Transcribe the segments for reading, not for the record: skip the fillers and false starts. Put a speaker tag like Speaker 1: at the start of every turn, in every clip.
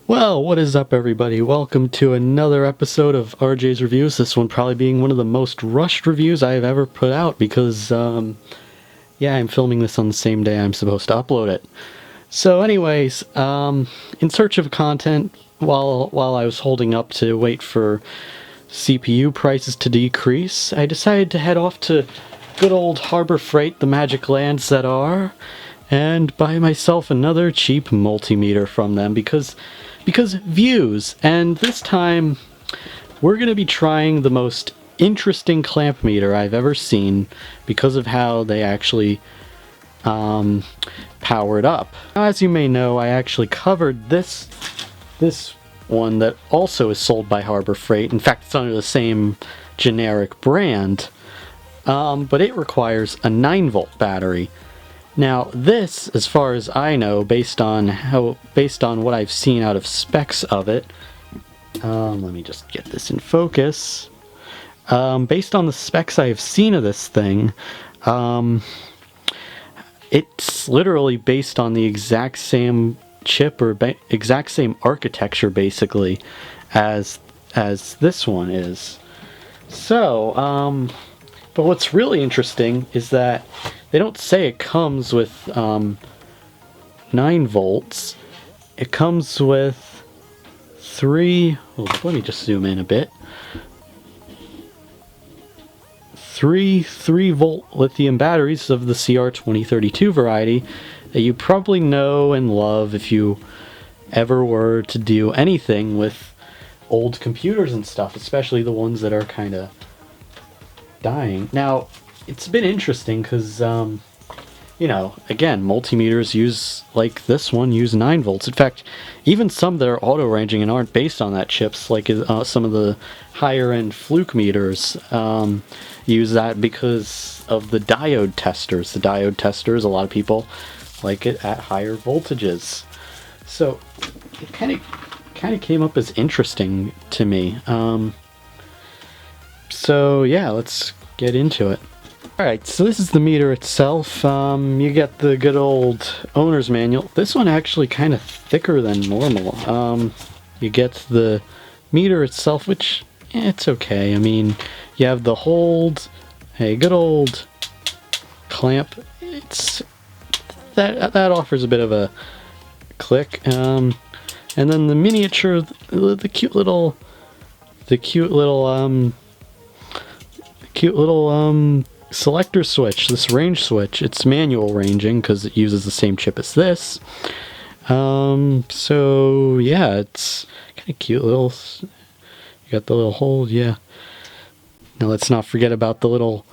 Speaker 1: Well, what is up everybody? Welcome to another episode of RJ's Reviews. This one probably being one of the most rushed reviews I have ever put out because, yeah, I'm filming this on the same day I'm supposed to upload it. So anyways, in search of content, while I was holding up to wait for CPU prices to decrease, I decided to head off to good old Harbor Freight, the magic lands that are, and buy myself another cheap multimeter from them because views. And this time we're going to be trying the most interesting clamp meter I've ever seen because of how they actually powered up. Now, as you may know, I actually covered this one that also is sold by Harbor Freight. In fact, it's under the same generic brand, but it requires a 9-volt battery. Now this, as far as I know, based on what I've seen out of specs of it, let me just get this in focus. Based on the specs I have seen of this thing, it's literally based on the exact same chip or exact same architecture, basically, as this one is. So, but what's really interesting is that they don't say it comes with 9 volts. It comes with three, well, let me just zoom in a bit. Three 3-volt lithium batteries of the CR2032 variety that you probably know and love if you ever were to do anything with old computers and stuff, especially the ones that are kind of dying. Now, it's been interesting because, you know, again, multimeters like this one, use 9 volts. In fact, even some that are auto-ranging and aren't based on that chips, like some of the higher-end fluke meters, use that because of the diode testers. The diode testers, a lot of people like it at higher voltages. So, it kind of came up as interesting to me. So, yeah, let's get into it. Alright, so this is the meter itself. You get the good old owner's manual. This one actually kind of thicker than normal. You get the meter itself, which, it's okay. I mean, you have the hold, a good old clamp. It's that offers a bit of a click. And then the miniature, the cute little selector switch, this range switch. It's manual ranging because it uses the same chip as this. So yeah, it's kind of cute little. You got the little hold, yeah. Now let's not forget about the little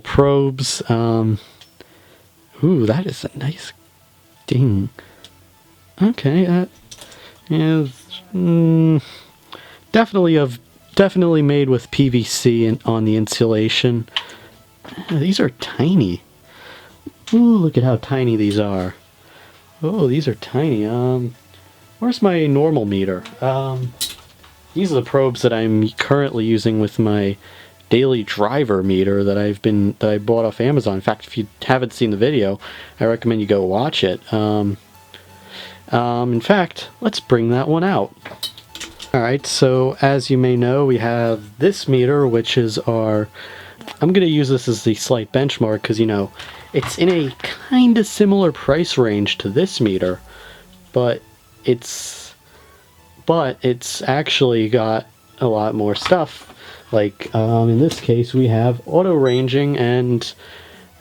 Speaker 1: probes. Ooh, that is a nice ding. Okay, that is definitely made with PVC on the insulation. These are tiny. Ooh, look at how tiny these are. Oh, these are tiny. Where's my normal meter? These are the probes that I'm currently using with my daily driver meter that I bought off Amazon. In fact, if you haven't seen the video, I recommend you go watch it. In fact, let's bring that one out. Alright, so as you may know, we have this meter, which is our... I'm going to use this as the slight benchmark because, you know, it's in a kind of similar price range to this meter, but it's actually got a lot more stuff. Like, in this case, we have auto ranging, and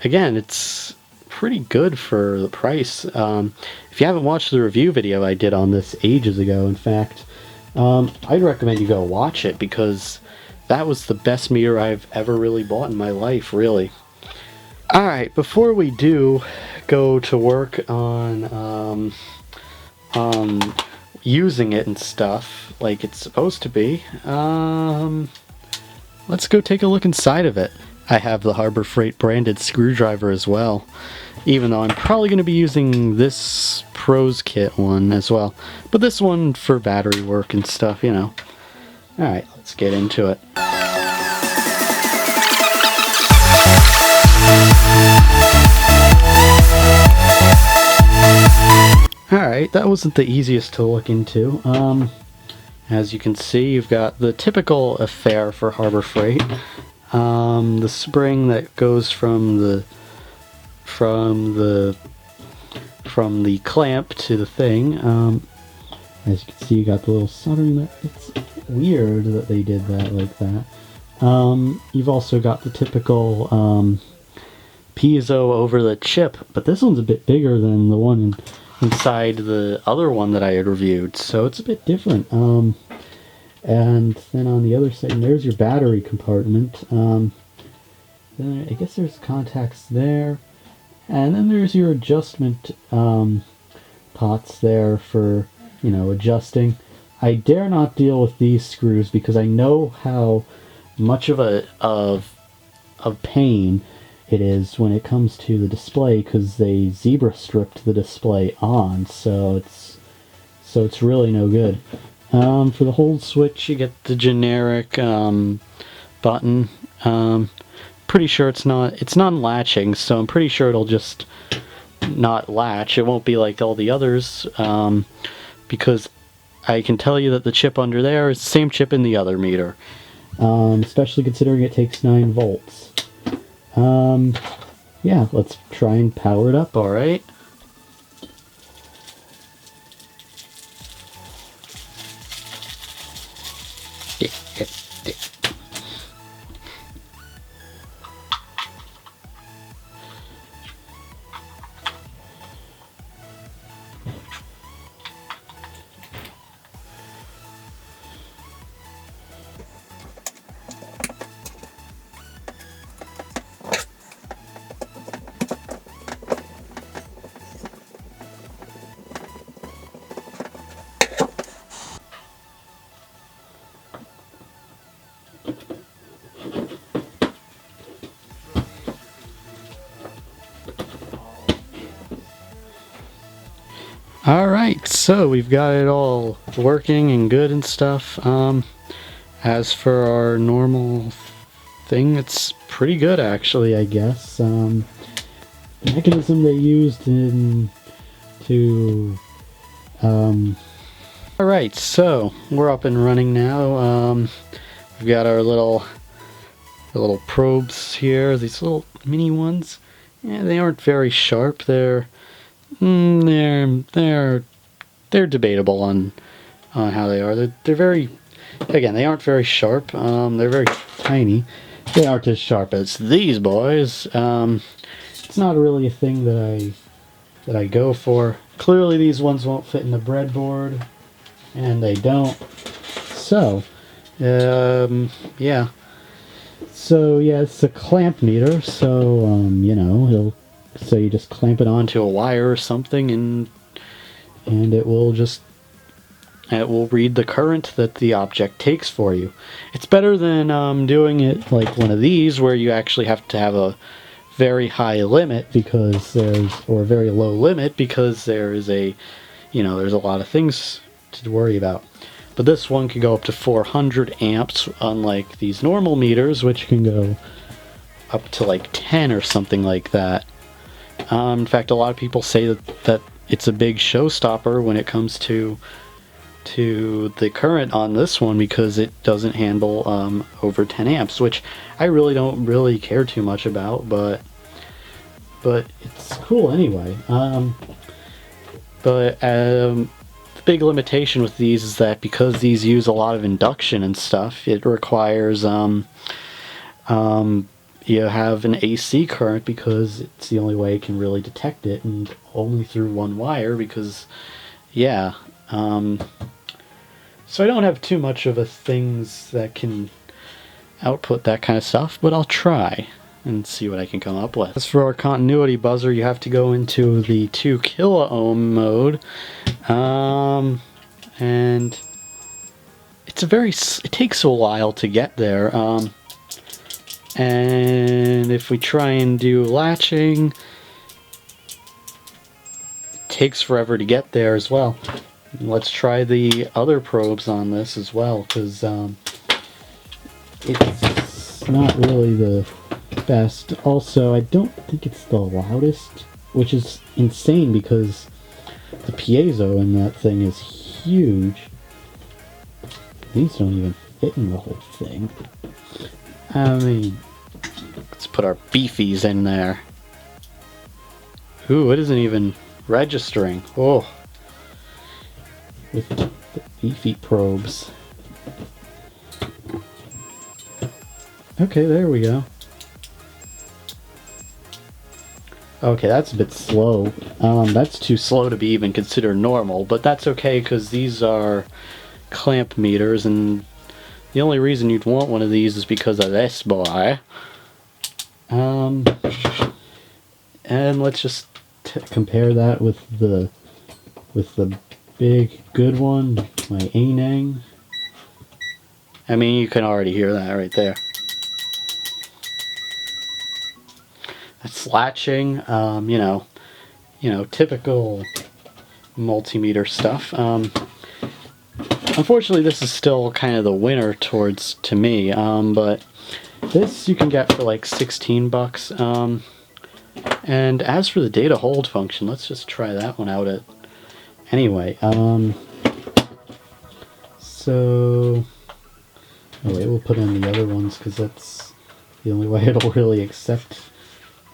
Speaker 1: again, it's pretty good for the price. If you haven't watched the review video I did on this ages ago, in fact, I'd recommend you go watch it because that was the best meter I've ever really bought in my life, really. Alright, before we do go to work on using it and stuff like it's supposed to be, let's go take a look inside of it. I have the Harbor Freight branded screwdriver as well, even though I'm probably going to be using this Pros Kit one as well. But this one for battery work and stuff, you know. Alright, let's get into it. Alright. Alright, that wasn't the easiest to look into. As you can see, you've got the typical affair for Harbor Freight. The spring that goes from the clamp to the thing. As you can see, you got the little soldering there. It's weird that they did that like that. You've also got the typical piezo over the chip, but this one's a bit bigger than the one inside the other one that I had reviewed, so it's a bit different. And then on the other side, there's your battery compartment. Then I guess there's contacts there, and then there's your adjustment pots there for, you know, adjusting. I dare not deal with these screws because I know how much of pain it is when it comes to the display, because they zebra stripped the display on, so it's really no good. For the hold switch, you get the generic button. Pretty sure it's non-latching, so I'm pretty sure it'll just not latch. It won't be like all the others, because I can tell you that the chip under there is the same chip in the other meter, especially considering it takes 9 volts. Yeah, let's try and power it up, alright? Alright, so we've got it all working and good and stuff. As for our normal thing, it's pretty good actually, I guess. The mechanism they used Alright, so we're up and running now. We've got our little probes here, these little mini ones. Yeah, they aren't very sharp. They're debatable on how they are. They're very, again, they aren't very sharp. They're very tiny. They aren't as sharp as these boys. It's not really a thing that I go for. Clearly these ones won't fit in the breadboard, and they don't. So, yeah. So yeah, it's a clamp meter. So you know, so you just clamp it onto a wire or something, and it will read the current that the object takes for you. It's better than doing it like one of these, where you actually have to have a very high limit or a very low limit, because there's a lot of things to worry about. But this one can go up to 400 amps, unlike these normal meters, which can go up to like 10 or something like that. In fact, a lot of people say that it's a big showstopper when it comes to the current on this one, because it doesn't handle over 10 amps, which I really don't care too much about, but it's cool anyway. The big limitation with these is that because these use a lot of induction and stuff, it requires you have an AC current, because it's the only way it can really detect it, and only through one wire, because yeah. So I don't have too much of a things that can output that kind of stuff, but I'll try and see what I can come up with. As for our continuity buzzer, you have to go into the 2 kilo ohm mode, and it takes a while to get there. And if we try and do latching, it takes forever to get there as well. Let's try the other probes on this as well, because it's not really the best. Also, I don't think it's the loudest, which is insane, because The piezo in that thing is huge. These don't even fit in the whole thing. I mean, let's put our beefies in there. Ooh, it isn't even registering. Oh, with the beefy probes. Okay, there we go. Okay, that's a bit slow. That's too slow to be even considered normal, but that's okay because these are clamp meters, and the only reason you'd want one of these is because of this boy. And let's just compare that with the big good one, my Anang. I mean, you can already hear that right there. That's latching, you know, typical multimeter stuff. Unfortunately, this is still kind of the winner to me, but this you can get for like 16 bucks. And as for the data hold function, let's just try that one out. Anyway, so, oh wait, we'll put in the other ones because that's the only way it'll really accept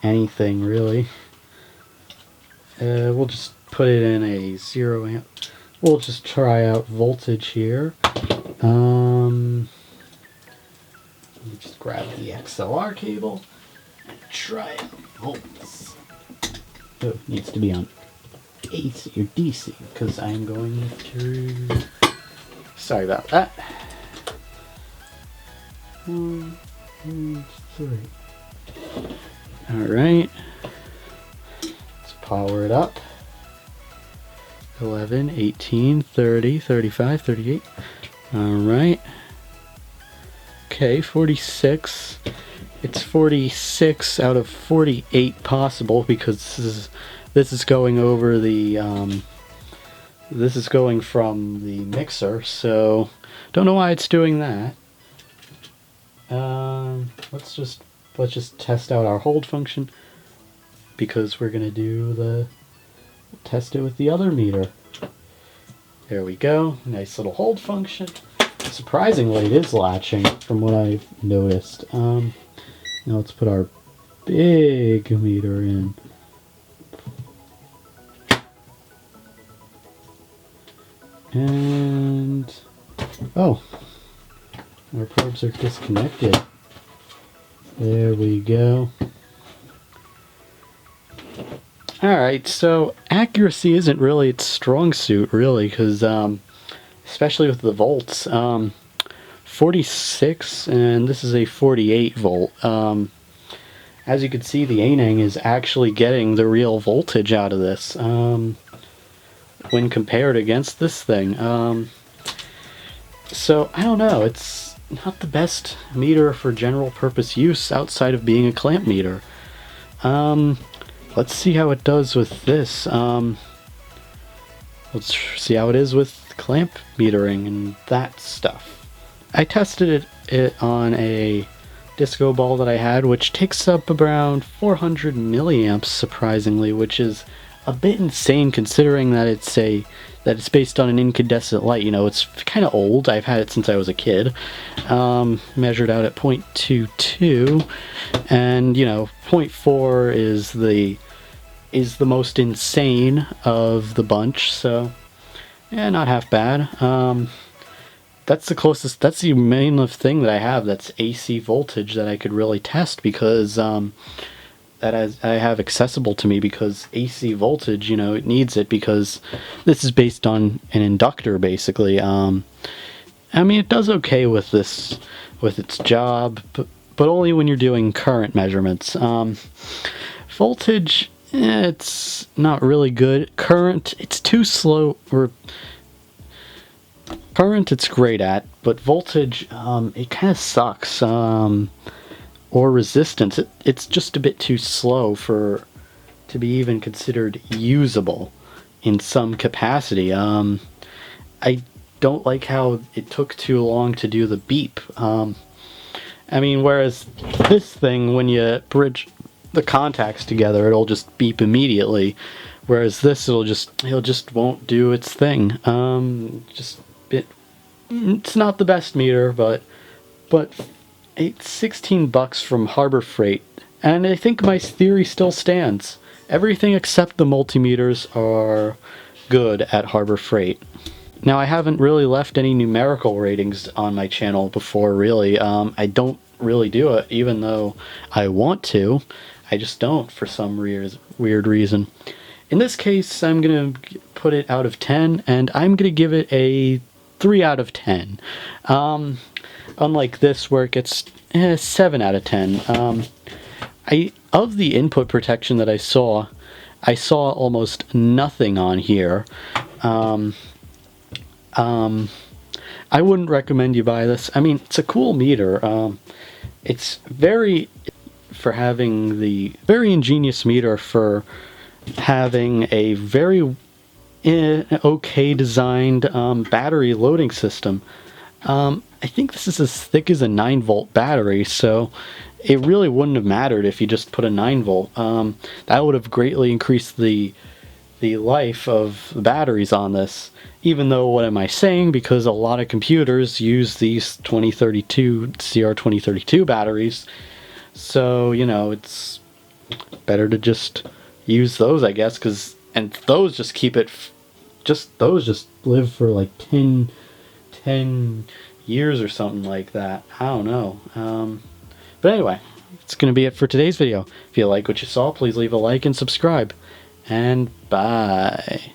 Speaker 1: anything, really. We'll just put it in a 0 amp. We'll just try out voltage here. Let me just grab the XLR cable and try out volts. Oh, it needs to be on AC or DC because I'm going through. Sorry about that. 1, 2, 3. Alright, let's power it up. 11, 18, 30, 35, 38. Alright. Okay, 46. It's 46 out of 48 possible because this is going over the this is going from the mixer, so don't know why it's doing that. Let's just test out our hold function because we're gonna test it with the other meter. There we go. Nice little hold function. Surprisingly, it is latching from what I've noticed. Now let's put our big meter in. And oh, our probes are disconnected. There we go. Alright, so accuracy isn't really its strong suit, really, because especially with the volts. 46, and this is a 48 volt. As you can see, the Anang is actually getting the real voltage out of this when compared against this thing. So, I don't know, it's not the best meter for general purpose use outside of being a clamp meter. Let's see how it does with this. Let's see how it is with clamp metering and that stuff. I tested it on a disco ball that I had, which takes up around 400 milliamps, surprisingly, which is a bit insane considering that it's based on an incandescent light. You know, it's kind of old. I've had it since I was a kid. Measured out at 0.22, and you know, 0.4 is the most insane of the bunch. So, yeah, not half bad. That's the closest. That's the main thing that I have that's AC voltage that I could really test because that I have accessible to me, because AC voltage, you know, it needs it because this is based on an inductor, basically. I mean, it does okay with this, with its job, but only when you're doing current measurements. Voltage, it's not really good. Current, it's too slow. Current, it's great at, but voltage, it kind of sucks. Or resistance, it's just a bit too slow to be even considered usable in some capacity. I don't like how it took too long to do the beep. I mean, whereas this thing, when you bridge the contacts together, it'll just beep immediately. Whereas this, it'll just won't do its thing. It's not the best meter, but it's $16 from Harbor Freight, and I think my theory still stands. Everything except the multimeters are good at Harbor Freight. Now, I haven't really left any numerical ratings on my channel before, really. I don't really do it, even though I want to. I just don't, for some weird reason. In this case, I'm going to put it out of 10, and I'm going to give it a 3 out of 10. Unlike this, where it gets 7 out of 10. Of the input protection that I saw almost nothing on here. I wouldn't recommend you buy this. I mean, it's a cool meter. It's very ingenious meter for having a very okay designed battery loading system. I think this is as thick as a 9-volt battery, so it really wouldn't have mattered if you just put a 9-volt. That would have greatly increased the life of the batteries on this. Even though, what am I saying? Because a lot of computers use these 2032 CR2032 batteries, so you know, it's better to just use those, I guess. And those just keep it. Those just live for like 10 years or something like that. I don't know. But anyway, it's going to be it for today's video. If you like what you saw, please leave a like and subscribe. And bye.